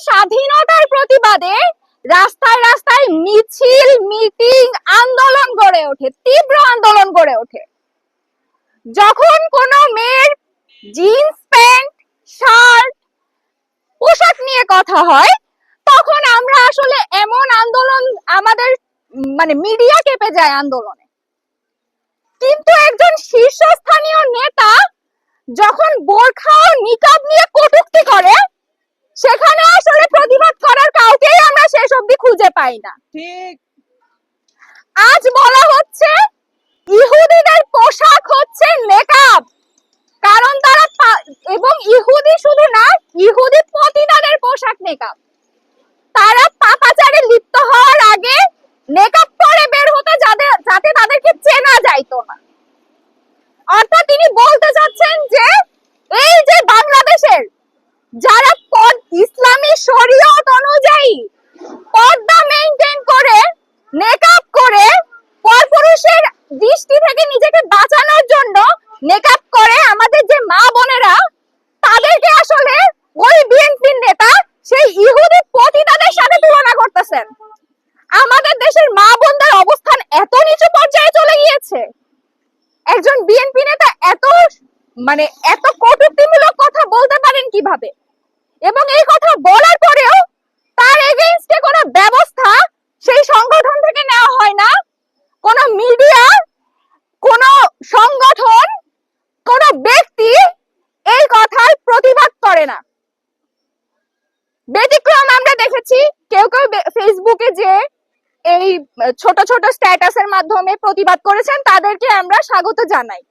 স্বাধীনতার প্রতিবাদে রাস্তায় রাস্তায় মিছিল, মিটিং, আন্দোলন গড়ে ওঠে, তীব্র আন্দোলন গড়ে ওঠে। যখন কোনো মেয়ের জিন্স প্যান্ট, শার্ট, পোশাক নিয়ে কথা হয়, তখন আমরা আসলে এমন আন্দোলন, আমাদের মিডিয়া কেঁপে যায় আন্দোলনে। কিন্তু একজন শীর্ষস্থানীয় নেতা যখন বোরখা ও নিকাব নিয়ে কটূক্তি করে, সেখানে আসলে প্রতিবাদ করার কাউকেই আমরা শেষ অবধি খুঁজে পাই না। ঠিক। আজ বলা হচ্ছে ইহুদিদের পোশাক হচ্ছে নেকাব, কারণ তারা এবং ইহুদি শুধু না, ইহুদি পতিতাদের পোশাক নেকাব। তারা পাপাচারে লিপ্ত হওয়ার আগে নেকাব পরে বের হতে যাতে তাদেরকে চেনা যাইতো না। অর্থাৎ তিনি বলতে চাচ্ছেন যে এই যে বাংলাদেশের যারা ইসলামী শরীয়ত অনুযায়ী পর্দা মেইনটেইন করে, নেকাব করে, পরপুরুষের দৃষ্টি থেকে নিজেকে বাঁচানোর জন্য নেকাব করে আমাদের যে মা বোনেরা, তাদেরকে আসলে ওই বিএনপির নেতা সেই ইহুদি পতিতাদের সাথে তুলনা করতেছেন। আমাদের দেশের মা বোনদের অবস্থান এত নিচু পর্যায়ে চলে গিয়েছে, একজন বিএনপি নেতা এত কটূক্তিমূলক কথা বলতে পারেন কিভাবে? এবং এই কথা বলার পরেও তার এগেইনস্টে কোনো ব্যবস্থা সেই সংগঠন থেকে নেওয়া হয় না, কোন মিডিয়া, কোন সংগঠন, কোন ব্যক্তি এই কথার প্রতিবাদ করে না। ব্যতিক্রম আমরা দেখেছি, কেউ কেউ ফেসবুকে যে এই ছোট ছোট স্ট্যাটাসের মাধ্যমে প্রতিবাদ করেছেন, তাদেরকে আমরা স্বাগত জানাই।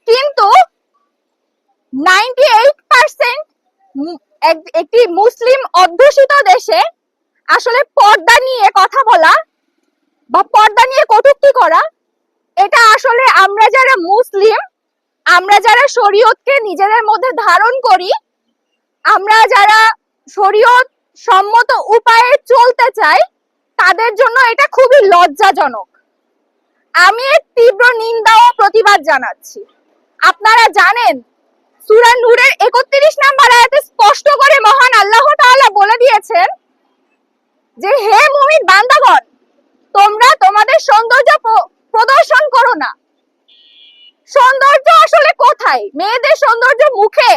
কিন্তু 98% একটি মুসলিম অধ্যুষিত দেশে আসলে পর্দা নিয়ে কথা বলা বা পর্দা নিয়ে কটূক্তি করা, এটা আসলে আমরা যারা মুসলিম, আমরা যারা শরীয়তকে নিজেদের মধ্যে ধারণ করি, আমরা যারা শরীয়ত সম্মত উপায়ে চলতে চাই, তাদের জন্য এটা খুবই লজ্জাজনক। আমি এর তীব্র নিন্দা ও প্রতিবাদ জানাচ্ছি। আপনারা জানেন সূরা নূরের 31 নম্বর আয়াতে স্পষ্ট করে মহান আল্লাহ তাআলা বলে দিয়েছেন যে হে মুমিন বান্দাগণ, তোমরা তোমাদের সৌন্দর্য প্রদর্শন করো না। সৌন্দর্য আসলে কোথায়? মেয়েদের সৌন্দর্য মুখে।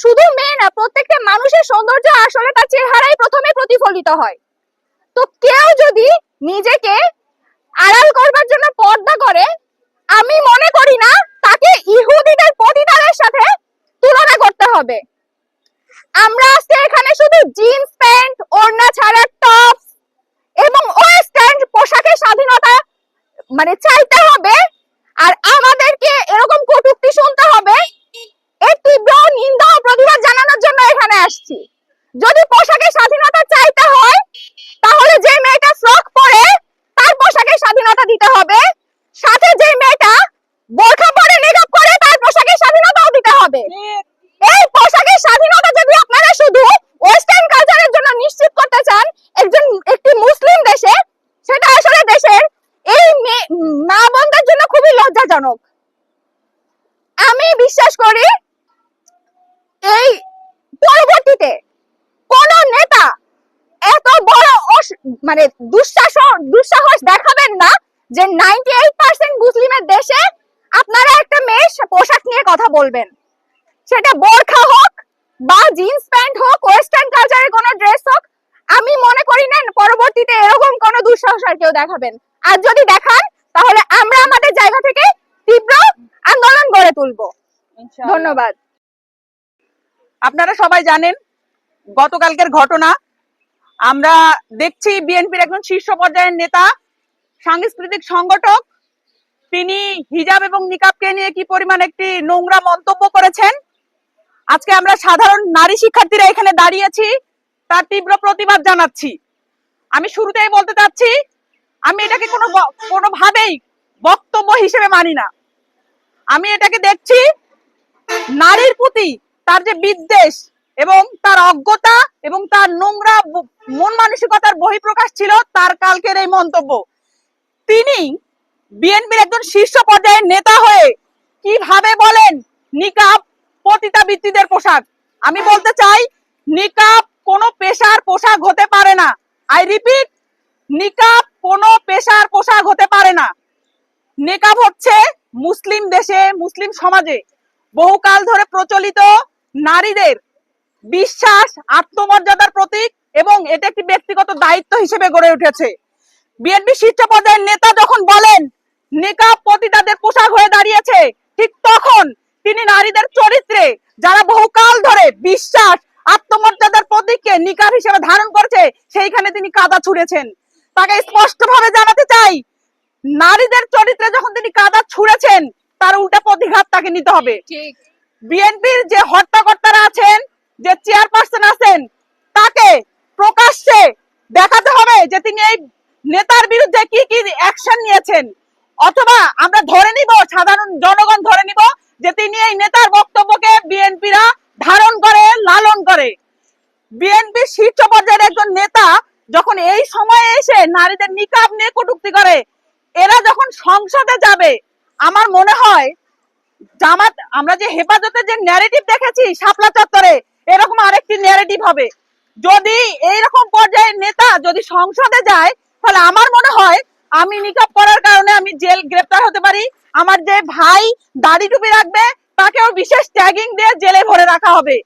শুধু মেয়ে না, প্রত্যেকটা মানুষের সৌন্দর্য আসলে তার চেহারায় প্রথমে প্রতিফলিত হয়। তো কেউ যদি নিজেকে আড়াল করবার জন্য পর্দা করে, আমি মনে করি না তাকে ইহুদিদের পতিতাদের সাথে তুলনা করতে হবে। আমরা আজকে এখানে শুধু জিন্স প্যান্ট, ওড়না ছাড়া টপ এবং ওয়েস্টার্ন পোশাকের স্বাধীনতা চাইতে হবে, আর আমাদেরকে এরকম কটূক্তি শুনতে হবে, এর তীব্র নিন্দা ও প্রতিবাদ জানানোর জন্য এখানে আসছি। যদি পোশাকের স্বাধীনতা চাইতে হয়, তাহলে যে মেয়েটা ফ্রক পরে তার পোশাকের স্বাধীনতা দিতে হবে, সাথে যে মেয়েটা বোরখা পরে, নিকাব করে, তার পোশাকের স্বাধীনতাও দিতে হবে। এই পোশাকের স্বাধীনতা যদি আপনারা শুধু ওয়েস্টার্ন কালচারের জন্য নিশ্চিত করতে চান একটি মুসলিম দেশে, সেটা আসলে দেশের এই মা বোনদের জন্য খুবই লজ্জাজনক। আমি বিশ্বাস করি এই পরবর্তীতে কোন নেতা এত বড় দুঃসাহস দেখাবেন না যে 98% মুসলিমের দেশে আপনারা একটা মেয়ের পোশাক নিয়ে কথা বলবেন, সেটা বোরখা হোক বা জিন্স প্যান্ট হোক, ওয়েস্টার্ন কালচারের কোন ড্রেস হোক। আমি মনে করি না পরবর্তীতে এরকম কোন দুঃসাহস আর কেউ দেখাবেন। আর যদি দেখান, তাহলে আমরা আমাদের জায়গা থেকে তীব্র আন্দোলন গড়ে তুলবো। ধন্যবাদ। আপনারা সবাই জানেন গতকালকের ঘটনা। আমরা দেখছি বিএনপির একজন শীর্ষ পর্যায়ের নেতা, সাংস্কৃতিক সংগঠক, তিনি হিজাব এবং নিকাবকে নিয়ে কি পরিমাণ একটি নোংরা মন্তব্য করেছেন। আজকে আমরা সাধারণ নারী শিক্ষার্থীরা এখানে দাঁড়িয়েছি, তার তীব্র প্রতিবাদ জানাচ্ছি। আমি শুরুতেই বলতে চাচ্ছি, আমি এটাকে কোনোভাবেই বক্তব্য হিসেবে মানি না। আমি এটাকে দেখছি নারীর প্রতি তার যে বিদ্বেষ এবং তার অজ্ঞতা এবং তার নোংরা মন মানসিকতার বহিঃপ্রকাশ ছিল তার কালকের এই মন্তব্য। তিনি বিএনপির একজন শীর্ষ পর্যায়ের নেতা হয়ে কিভাবে বলেন নিকাব পতিতাবৃত্তিদের পোশাক। আমি বলতে চাই, নিকাব কোনো পেশার পোশাক হতে পারে না। আই রিপিট, নিকাব কোনো পেশার পোশাক হতে পারে না। নিকাব হচ্ছে মুসলিম দেশে, মুসলিম সমাজে বহুকাল ধরে প্রচলিত নারীদের বিশ্বাস, আত্মমর্যাদার প্রতীক এবং এটা একটি ব্যক্তিগত দায়িত্ব হিসেবে গড়ে উঠেছে। বিএনপি শীর্ষ পর্যায়ের নেতা যখন বলেন নিকাব পতিতাদের পোশাক হয়ে দাঁড়িয়েছে, ঠিক তখন তিনি নারীদের চরিত্রে যারা বহুকাল ধরে বিশ্বাস, আত্মমর্যাদার প্রতীককে নিকাব হিসেবে ধারণ করছে, সেইখানে তিনি কাদা ছুঁড়েছেন। তাকে স্পষ্টভাবে জানাতে চাই, নারীদের চরিত্রে যখন তিনি কাদা ছুঁড়েছেন, তার উল্টা প্রতিঘাত তাকে নিতে হবে। ঠিক। বিএনপির যে হর্তাকর্তারা আছেন, যে চেয়ারপারসন আছেন, তাকে প্রকাশ্যে দেখাতে হবে যে তিনি এই নেতার বিরুদ্ধে কি কি অ্যাকশন নিয়েছেন, অথবা আমরা ধরে নিব, সাধারণ জনগণ ধরে নিব যে তিনি এই নেতার বক্তব্যকে বিএনপিরা ধারণ করে, লালন করে। বিএনপির শীর্ষ পর্যায়ের একজন নেতা যখন এই সময়ে এসে নারীদের নিকাব নিয়ে কটূক্তি করে, এরা যখন সংসদে যাবে, আমার মনে হয় জামাত, আমরা যে হেফাজতের যে ন্যারেটিভ দেখেছি শাপলা চত্বরে, এরকম আরেকটি ন্যারেটিভ হবে। যদি এইরকম পর্যায়ের নেতা যদি সংসদে যায়, তাহলে আমার মনে হয় আমি নিকাব করার কারণে আমি জেল গ্রেপ্তার হতে পারি। আমার যে ভাই দাড়ি টুপি রাখবে, তাকেও বিশেষ ট্যাগিং দিয়ে জেলে ভরে রাখা হবে।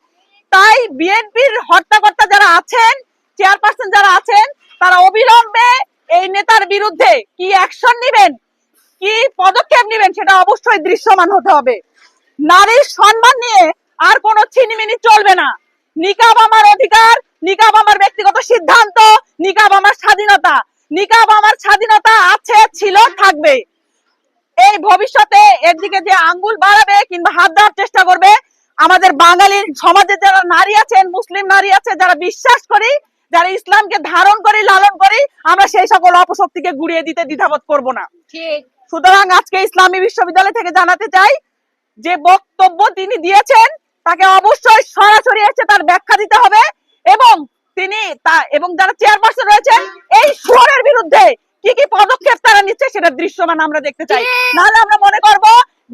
তাই বিএনপির হর্তাকর্তা যারা আছেন, চেয়ারপারসন যারা আছেন, তারা অবিলম্বে এই নেতার বিরুদ্ধে কি অ্যাকশন নেবেন, কি পদক্ষেপ নেবেন, সেটা অবশ্যই দৃশ্যমান হতে হবে। নারীর সম্মান নিয়ে আর কোনো ছিনিমিনি চলবে না। নিকাব আমার অধিকার, নিকাব আমার ব্যক্তিগত সিদ্ধান্ত, নিকাব আমার স্বাধীনতা। নিকাব আমার স্বাধীনতা আছে, ছিল, থাকবে। এই ভবিষ্যতে একদিকে যে আঙ্গুল বাড়াবে কিংবা হাত দেওয়ার চেষ্টা করবে, আমাদের বাঙালির সমাজে যারা নারী আছেন, মুসলিম নারী আছে, যারা বিশ্বাস করি, যারা ইসলামকে ধারণ করি, লালন করি, আমরা সেই সকল অপশক্তিকে গুড়িয়ে দিতে দ্বিধাবোধ করব না। ঠিক। সুতরাং আজকে ইসলামী বিশ্ববিদ্যালয় থেকে জানাতে চাই, যে বক্তব্য তিনি দিয়েছেন তাকে অবশ্যই সরাসরি এসে তার ব্যাখ্যা দিতে হবে, এবং তিনি এবং যারা চেয়ারপারসন রয়েছেন এই শুয়োরের বিরুদ্ধে কি কি পদক্ষেপ তারা নিচ্ছে সেটা দৃশ্যমান আমরা দেখতে চাই। নাহলে আমরা মনে করব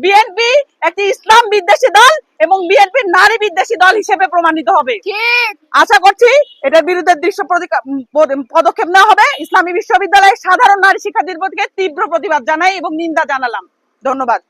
বিএনপি একটি ইসলাম বিদ্বেষী দল এবং বিএনপি নারী বিদ্বেষী দল হিসেবে প্রমাণিত হবে। ঠিক। আশা করছি এটার বিরুদ্ধে পদক্ষেপ নেওয়া হবে। ইসলামী বিশ্ববিদ্যালয়ের সাধারণ নারী শিক্ষার্থীর প্রতি তীব্র প্রতিবাদ জানাই এবং নিন্দা জানালাম। ধন্যবাদ।